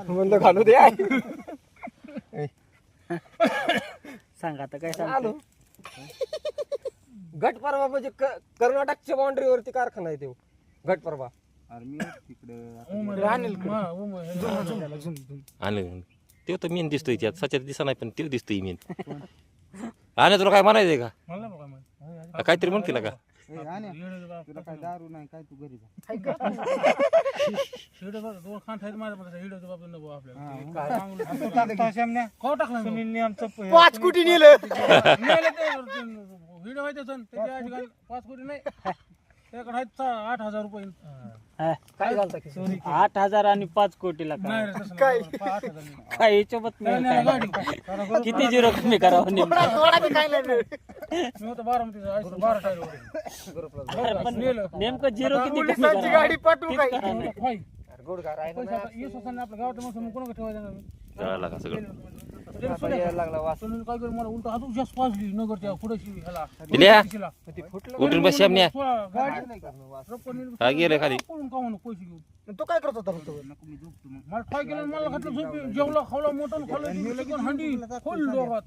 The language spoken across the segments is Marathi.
म्हणलं घालू दे. सांग आता काय आलो. सांगतो. घटपर्वा म्हणजे कर्नाटकच्या बाउंड्रीवरती कारखाना आहे तो घटपर्वा. आणि ते तर मेन दिसतोय त्यात सच्यात दिसा नाही पण ते दिसतोय मेन. आणि तुला काय म्हणायचंय का काहीतरी म्हणते ना का तुला काय दारू नाही काय तू घरी जा. 5 कोटी नेलं. 8,000 रुपये काय झालं 8,000 आणि 5 कोटीला काय काय काय हिशोबत नाही. किती झिरो कमी करावं नेमकं काय नाही. पण नेमकं झिरो किती कमी पोलिसांची गाडी पाठवू काय आपल्या गोडगार आहे ना. गावात माणूस कोणाकडे ठेवायचं कळालं का सगळं यायला लागला वास. काय करू मला उलट अजून जास्त वाजली नगरच्या पुढेशी ह्याला दिल्या ते फुटलं. उठून बस श्यामण्या गाडी हा गेलं खाली पळून का म्हणून पैसे घेऊन तो काय करत होता फक्त? मला काय केलं मला घातलं झोपी जेवला खावला मोठं खाल्लं हंडी खोल दोघात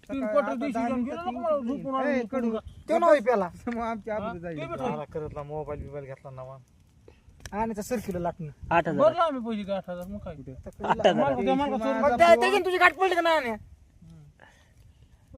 3 क्वार्टर दिवशी गेलो ना मला झोपून आलो. तो नव्हे प्याला. ते मोबाईल बिबाईल घेतला नवा आणि सर्किल लाटणं. 8,000 भरला आम्ही पैसे 8,000 मग काय 8,000 मला मग त्याच्याने तुझी गाठ पडली का नाही?